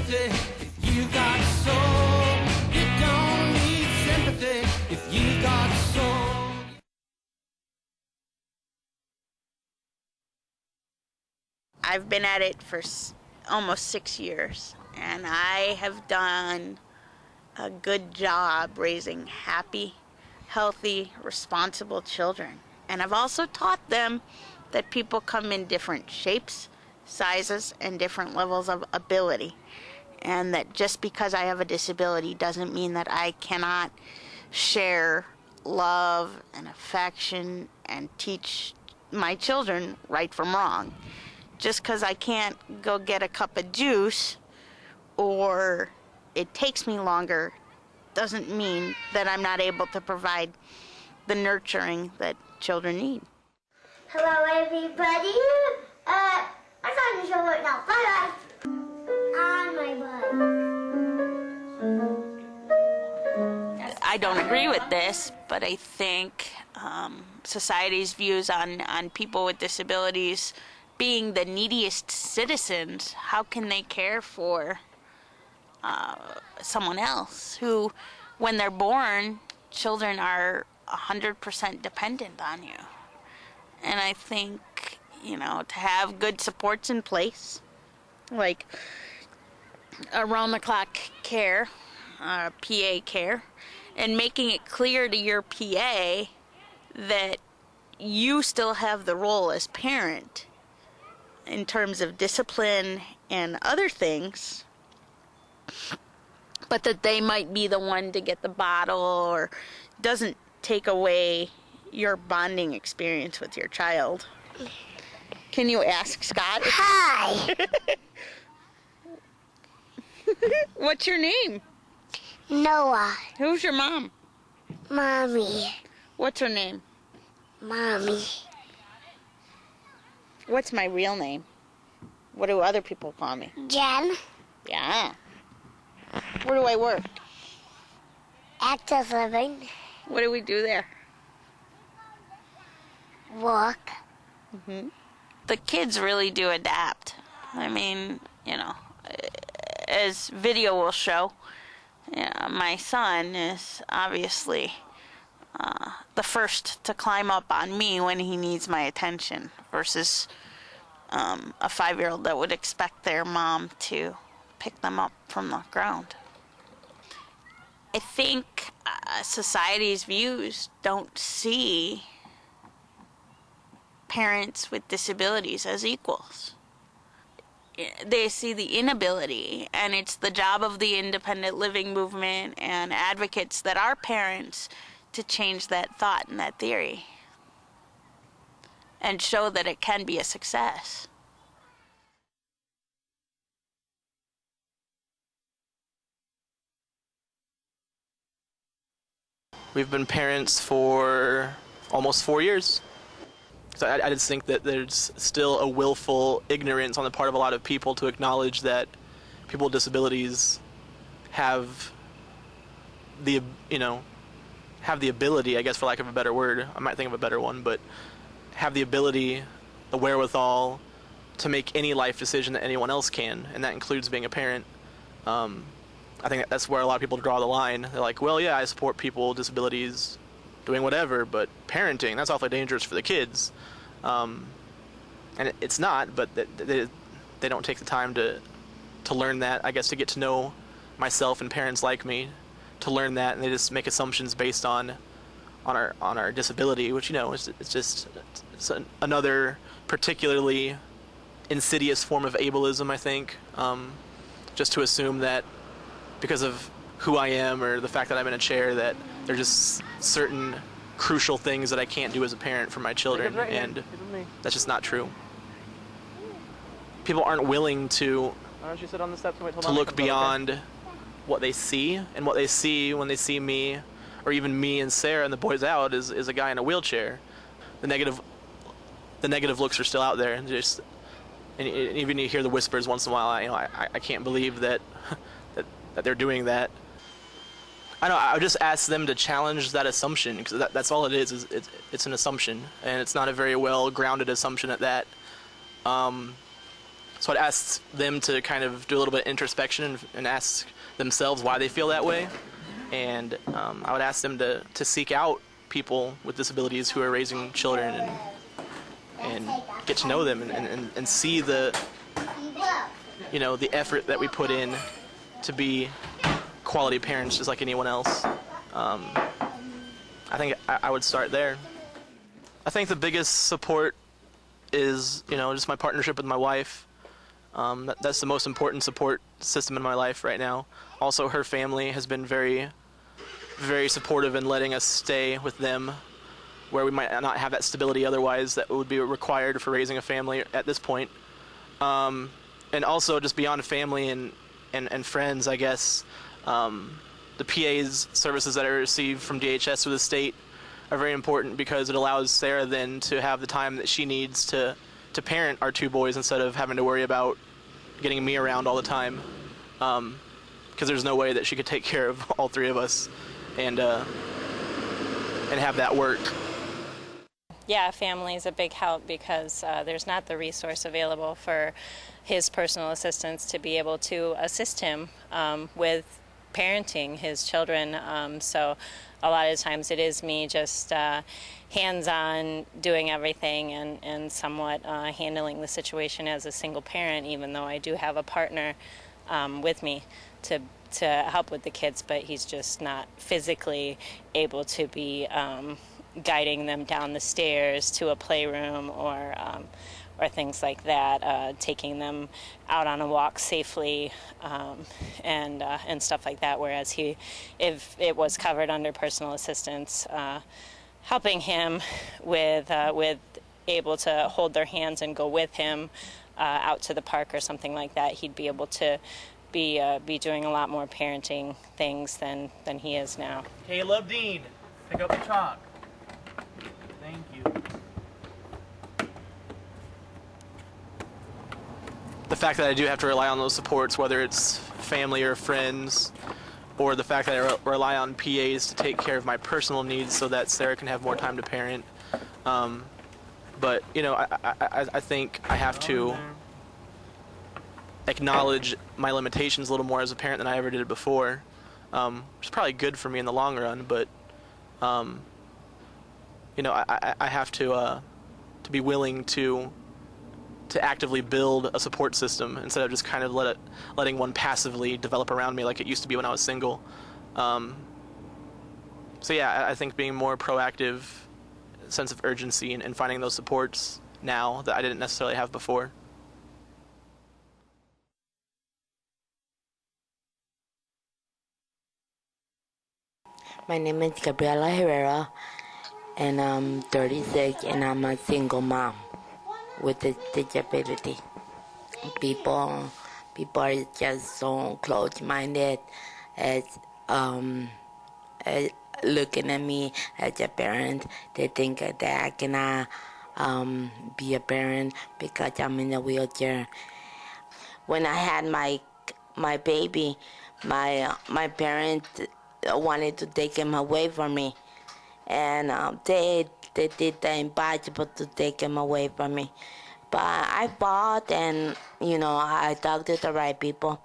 sympathy if you got soul. You don't need sympathy if you got soul. I've been at it for almost 6 years, and I have done a good job raising happy, healthy, responsible children. And I've also taught them that people come in different shapes, sizes, and different levels of ability. And that just because I have a disability doesn't mean that I cannot share love and affection and teach my children right from wrong. Just because I can't go get a cup of juice or it takes me longer doesn't mean that I'm not able to provide the nurturing that children need. Hello, everybody. I'm on the show right now. Bye-bye. On my butt. I don't agree with this, but I think society's views on people with disabilities being the neediest citizens, how can they care for someone else who, when they're born, children are 100% dependent on you. And I think, to have good supports in place, like around-the-clock care, PA care, and making it clear to your PA that you still have the role as parent in terms of discipline and other things, but that they might be the one to get the bottle or doesn't take away your bonding experience with your child. Can you ask Scott? Hi. What's your name? Noah. Who's your mom? Mommy. What's her name? Mommy. What's my real name? What do other people call me? Jen. Yeah. Where do I work? Active living. What do we do there? Walk. The kids really do adapt. I mean, as video will show, my son is obviously the first to climb up on me when he needs my attention versus a 5-year-old that would expect their mom to pick them up from the ground. I think society's views don't see parents with disabilities as equals. They see the inability, and it's the job of the independent living movement and advocates that are parents to change that thought and that theory and show that it can be a success. We've been parents for almost 4 years. So I just think that there's still a willful ignorance on the part of a lot of people to acknowledge that people with disabilities have the ability, I guess for lack of a better word, I might think of a better one, but have the ability, the wherewithal to make any life decision that anyone else can, and that includes being a parent. I think that's where a lot of people draw the line. They're like, well, yeah, I support people with disabilities doing whatever, but parenting, that's awfully dangerous for the kids. And it's not, but they don't take the time to learn that, I guess, to get to know myself and parents like me, to learn that, and they just make assumptions based on our disability, which, it's another particularly insidious form of ableism, I think, just to assume that because of who I am or the fact that I'm in a chair that there's just certain crucial things that I can't do as a parent for my children, and that's just not true. People aren't willing to look beyond what they see, and what they see when they see me, or even me and Sarah and the boys out, is a guy in a wheelchair. The negative looks are still out there, and even you hear the whispers once in a while. I can't believe that they're doing that. I would just ask them to challenge that assumption, because that's all it is it's an assumption, and it's not a very well grounded assumption at that. So I'd ask them to kind of do a little bit of introspection and ask themselves why they feel that way. And I would ask them to seek out people with disabilities who are raising children and get to know them and see the, the effort that we put in to be quality parents just like anyone else. I think I would start there. I think the biggest support is, just my partnership with my wife. That's the most important support system in my life right now. Also, her family has been very, very supportive in letting us stay with them where we might not have that stability otherwise that would be required for raising a family at this point. And also, just beyond family and friends, I guess, the PA's services that I receive from DHS through the state are very important because it allows Sarah then to have the time that she needs to parent our two boys instead of having to worry about getting me around all the time, because there's no way that she could take care of all three of us and have that work. Yeah, family is a big help because there's not the resource available for his personal assistants to be able to assist him with parenting his children. So a lot of times it is me just hands-on doing everything and somewhat handling the situation as a single parent, even though I do have a partner with me to help with the kids, but he's just not physically able to be guiding them down the stairs to a playroom or things like that, taking them out on a walk safely, and stuff like that. Whereas if it was covered under personal assistance, helping him with able to hold their hands and go with him out to the park or something like that, he'd be able to be doing a lot more parenting things than he is now. Caleb Dean, pick up the chalk. Thank you. The fact that I do have to rely on those supports, whether it's family or friends, or the fact that I rely on PAs to take care of my personal needs so that Sarah can have more time to parent. But, I think I have to acknowledge my limitations a little more as a parent than I ever did before, which is probably good for me in the long run, but, I have to be willing to actively build a support system instead of just kind of letting one passively develop around me like it used to be when I was single. So yeah, I think being more proactive, sense of urgency, and finding those supports now that I didn't necessarily have before. My name is Gaby Herrera, and I'm 36, and I'm a single mom with a disability. People are just so close-minded as looking at me as a parent. They think that I cannot be a parent because I'm in a wheelchair. When I had my baby, my parents wanted to take him away from me, and they did the impossible to take him away from me. But I fought, and I talked to the right people.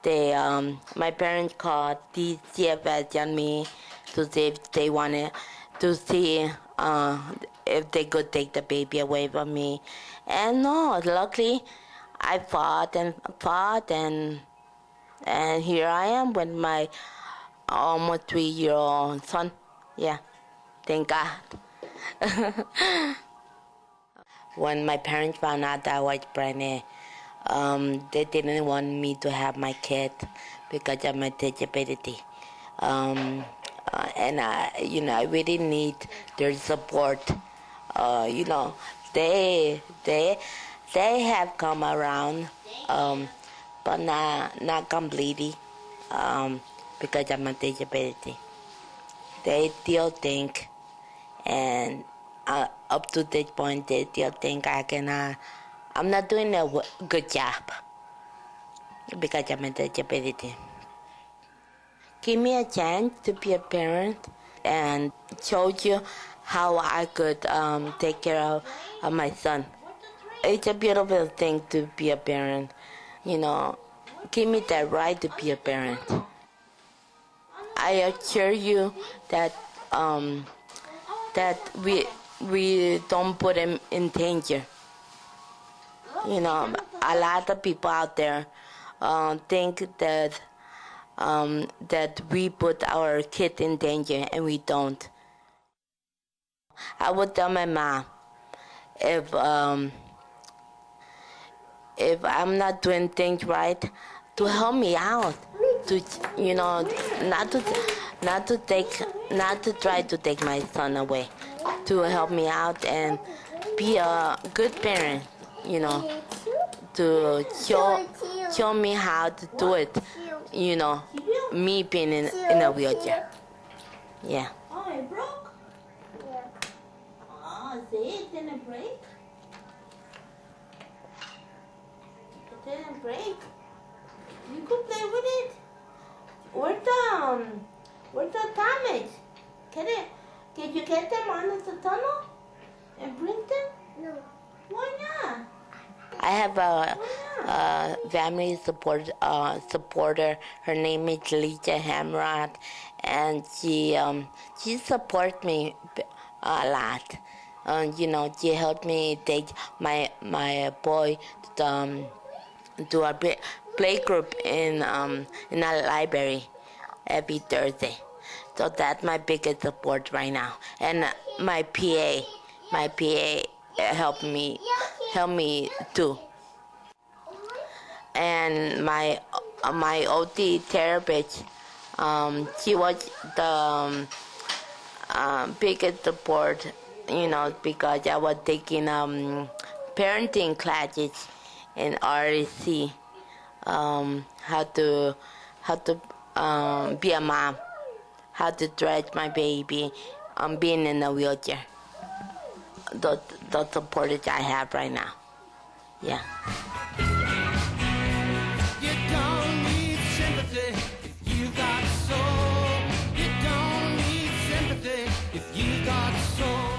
My parents called DCFS on me to see if they wanted to see if they could take the baby away from me. And no, luckily, I fought, and here I am with my almost 3-year-old son. Yeah, thank God. When my parents found out that I was pregnant, they didn't want me to have my kid because of my disability. And I really need their support. They have come around, but not completely, because of my disability. They still think, and up to this point, they still think I'm not doing a good job because of my disability. Give me a chance to be a parent and show you how I could take care of my son. It's a beautiful thing to be a parent. You know, give me that right to be a parent. I assure you that that we don't put him in danger. You know, a lot of people out there think that that we put our kid in danger, and we don't. I would tell my mom if I'm not doing things right, to help me out, to not to try to take my son away, to help me out and be a good parent, to show me how to do it, me being in a wheelchair. Yeah. Oh, it broke? Yeah. Oh, see, it didn't break? It didn't break. You could play with it. Where's the damage? Can you get them out of the tunnel and bring them? No. Why not? I have a family supporter. Her name is Gaby Herrera, and she supports me a lot. She helped me take my boy to a play group in a library every Thursday. So that's my biggest support right now. And my PA helped me too. And my OT therapist, she was the biggest support, because I was taking parenting classes in RC, how to be a mom, how to dress my baby, being in a wheelchair. The support that I have right now. Yeah. You don't need sympathy if you got soul. You don't need sympathy if you got soul.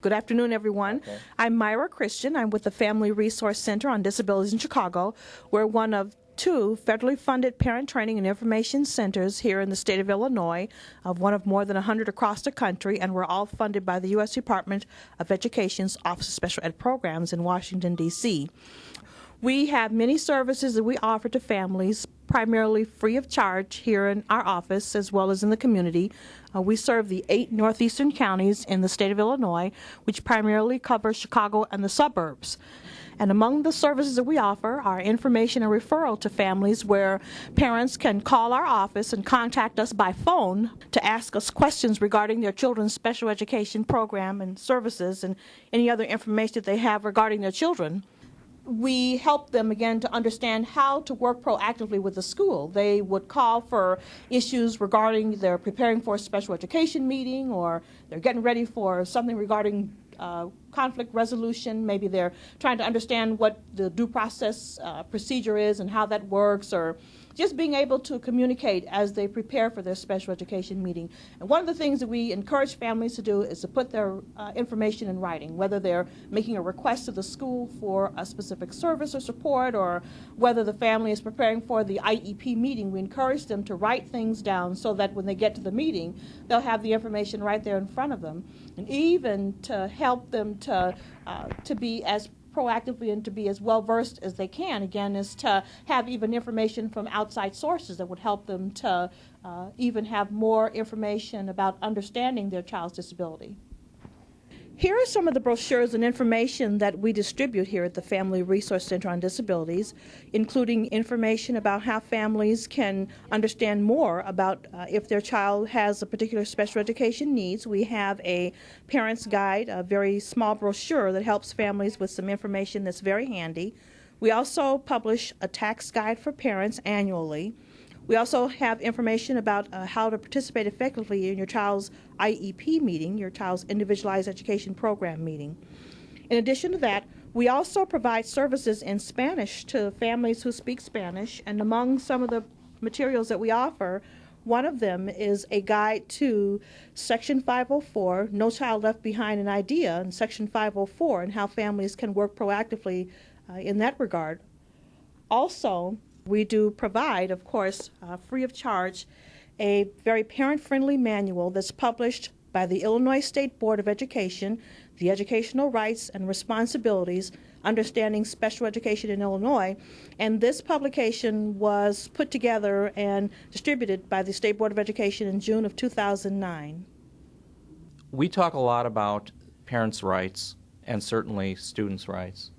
Good afternoon, everyone. I'm Myra Christian. I'm with the Family Resource Center on Disabilities in Chicago. We're one of 2 federally funded parent training and information centers here in the state of Illinois, one of more than 100 across the country, and we're all funded by the U.S. Department of Education's Office of Special Ed Programs in Washington, D.C. We have many services that we offer to families, primarily free of charge here in our office as well as in the community. We serve the 8 northeastern counties in the state of Illinois, which primarily covers Chicago and the suburbs. And among the services that we offer are information and referral to families where parents can call our office and contact us by phone to ask us questions regarding their children's special education program and services and any other information that they have regarding their children. We help them, again, to understand how to work proactively with the school. They would call for issues regarding they're preparing for a special education meeting, or they're getting ready for something regarding conflict resolution. Maybe they're trying to understand what the due process procedure is and how that works, or just being able to communicate as they prepare for their special education meeting. And one of the things that we encourage families to do is to put their information in writing, whether they're making a request to the school for a specific service or support, or whether the family is preparing for the IEP meeting. We encourage them to write things down so that when they get to the meeting, they'll have the information right there in front of them, and even to help them to be as proactively and to be as well versed as they can, again, is to have even information from outside sources that would help them to even have more information about understanding their child's disability. Here are some of the brochures and information that we distribute here at the Family Resource Center on Disabilities, including information about how families can understand more about if their child has a particular special education needs. We have a parent's guide, a very small brochure that helps families with some information that's very handy. We also publish a tax guide for parents annually. We also have information about how to participate effectively in your child's IEP meeting, your child's Individualized Education Program meeting. In addition to that, we also provide services in Spanish to families who speak Spanish, and among some of the materials that we offer One of them is a guide to Section 504, No Child Left Behind, an idea, and Section 504, and how families can work proactively in that regard. Also, we do provide, of course, free of charge, a very parent-friendly manual that's published by the Illinois State Board of Education, the Educational Rights and Responsibilities, Understanding Special Education in Illinois, and this publication was put together and distributed by the State Board of Education in June of 2009. We talk a lot about parents' rights and certainly students' rights.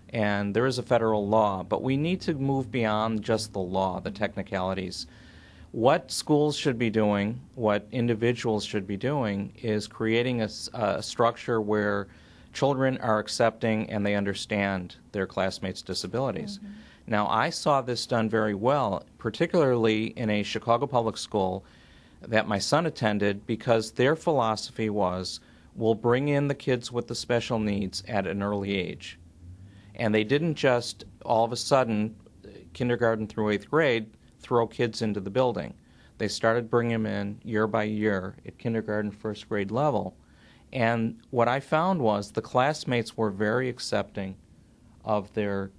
And there is a federal law, but we need to move beyond just the law, the technicalities. What schools should be doing, what individuals should be doing, is creating a structure where children are accepting and they understand their classmates' disabilities. Mm-hmm. Now, I saw this done very well, particularly in a Chicago public school that my son attended, because their philosophy was, we'll bring in the kids with the special needs at an early age. And they didn't just all of a sudden, kindergarten through 8th grade, throw kids into the building. They started bringing them in year by year at kindergarten, 1st grade level. And what I found was the classmates were very accepting of their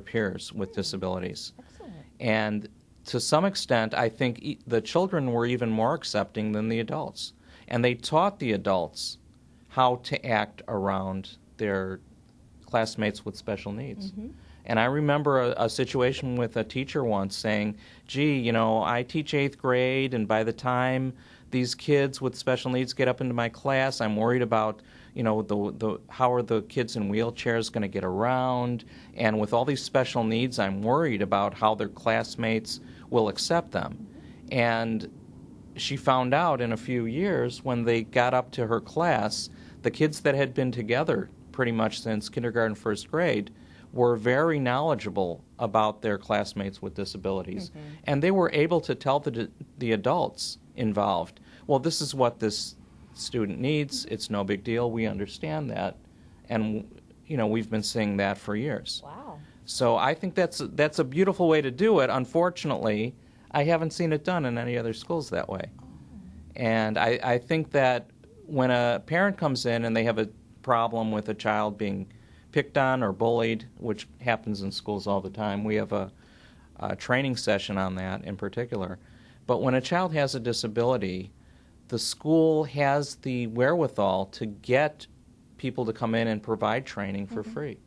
peers with disabilities. Excellent. And to some extent, I think the children were even more accepting than the adults. And they taught the adults how to act around their classmates with special needs. Mm-hmm. And I remember a situation with a teacher once saying, gee, I teach 8th grade, and by the time these kids with special needs get up into my class, I'm worried about, how are the kids in wheelchairs going to get around? And with all these special needs, I'm worried about how their classmates will accept them. And she found out in a few years, when they got up to her class, the kids that had been together pretty much since kindergarten, 1st grade, were very knowledgeable about their classmates with disabilities. Mm-hmm. And they were able to tell the adults involved, well, this is what this student needs. It's no big deal. We understand that. And, we've been seeing that for years. Wow. So I think that's a beautiful way to do it. Unfortunately, I haven't seen it done in any other schools that way. Oh. And I think that when a parent comes in and they have a problem with a child being picked on or bullied, which happens in schools all the time. We have a training session on that in particular. But when a child has a disability, the school has the wherewithal to get people to come in and provide training for mm-hmm. free.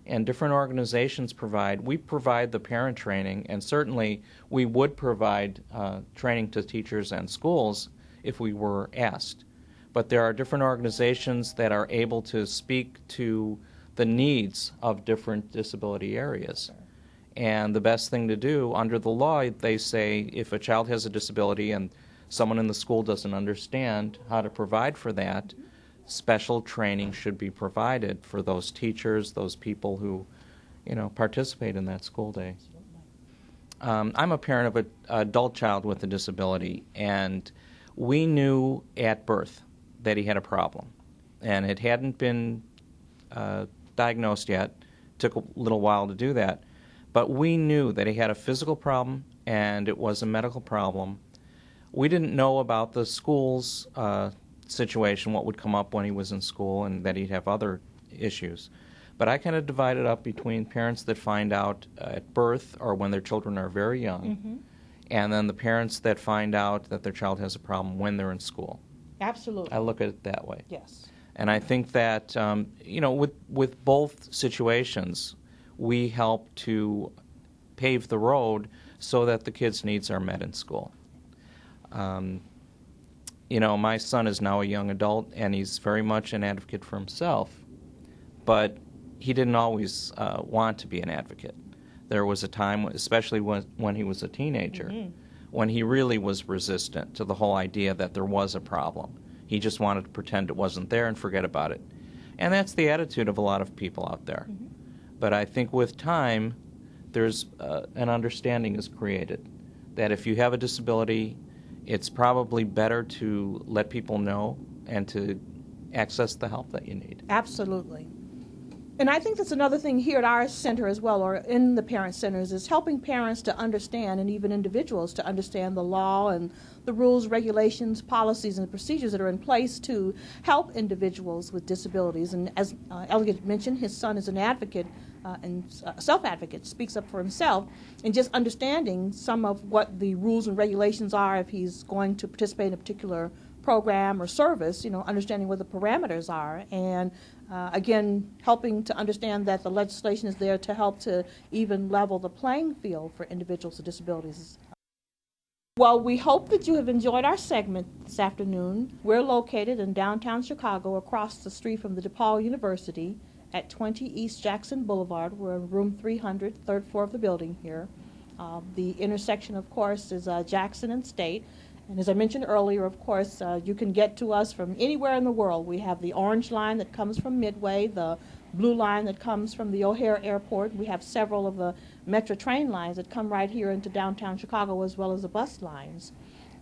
And different organizations we provide the parent training, and certainly we would provide training to teachers and schools if we were asked. But there are different organizations that are able to speak to the needs of different disability areas. And the best thing to do under the law, they say if a child has a disability and someone in the school doesn't understand how to provide for that, special training should be provided for those teachers, those people who, participate in that school day. I'm a parent of an adult child with a disability, and we knew at birth that he had a problem. And it hadn't been diagnosed yet. It took a little while to do that. But we knew that he had a physical problem and it was a medical problem. We didn't know about the school's situation, what would come up when he was in school, and that he'd have other issues. But I kind of divided up between parents that find out at birth or when their children are very young, mm-hmm. and then the parents that find out that their child has a problem when they're in school. Absolutely. I look at it that way. Yes. And I think that, with both situations, we help to pave the road so that the kids' needs are met in school. My son is now a young adult, and he's very much an advocate for himself, but he didn't always want to be an advocate. There was a time, especially when he was a teenager, mm-hmm. when he really was resistant to the whole idea that there was a problem. He just wanted to pretend it wasn't there and forget about it. And that's the attitude of a lot of people out there. Mm-hmm. But I think with time, there's an understanding is created that if you have a disability, it's probably better to let people know and to access the help that you need. Absolutely. And I think that's another thing here at our center as well, or in the parent centers, is helping parents to understand, and even individuals to understand the law and the rules, regulations, policies, and procedures that are in place to help individuals with disabilities. And as Elliot mentioned, his son is an advocate and self-advocate, speaks up for himself, and just understanding some of what the rules and regulations are if he's going to participate in a particular program or service, understanding what the parameters are, and again, helping to understand that the legislation is there to help to even level the playing field for individuals with disabilities. Well, we hope that you have enjoyed our segment this afternoon. We're located in downtown Chicago across the street from the DePaul University at 20 East Jackson Boulevard. We're in room 300, third floor of the building here. The intersection, of course, is Jackson and State. And as I mentioned earlier, of course, you can get to us from anywhere in the world. We have the orange line that comes from Midway, the blue line that comes from the O'Hare Airport. We have several of the Metro train lines that come right here into downtown Chicago, as well as the bus lines.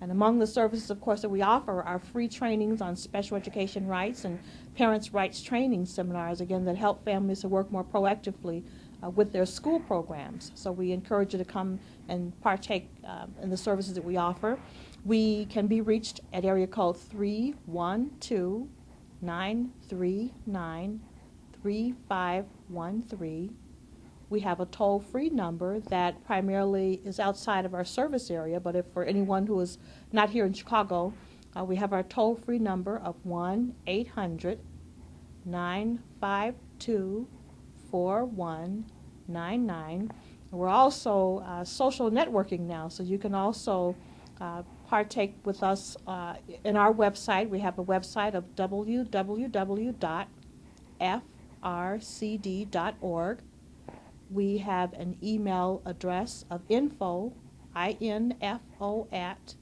And among the services, of course, that we offer are free trainings on special education rights and parents' rights training seminars, again, that help families to work more proactively with their school programs. So we encourage you to come and partake in the services that we offer. We can be reached at area code 312-939-3513. We have a toll-free number that primarily is outside of our service area, but if for anyone who is not here in Chicago, we have our toll-free number of 1-800-952-4199. We're also social networking now, so you can also partake with us in our website. We have a website of www.frcd.org. We have an email address of info, I-N-F-O, at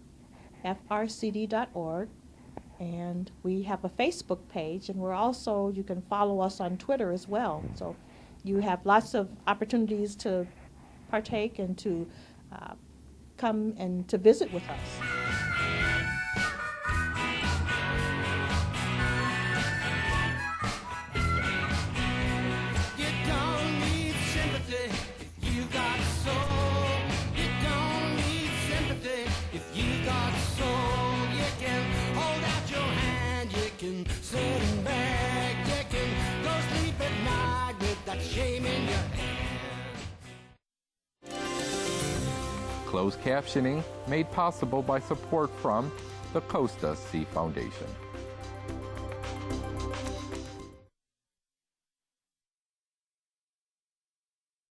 frcd.org. And we have a Facebook page, and you can follow us on Twitter as well. So you have lots of opportunities to partake and to come and to visit with us. You don't need sympathy if you got soul. You don't need sympathy if you got soul. You can hold out your hand, you can sit back, you can go sleep at night with that shame in your hand. Closed captioning made possible by support from the Costa C Foundation.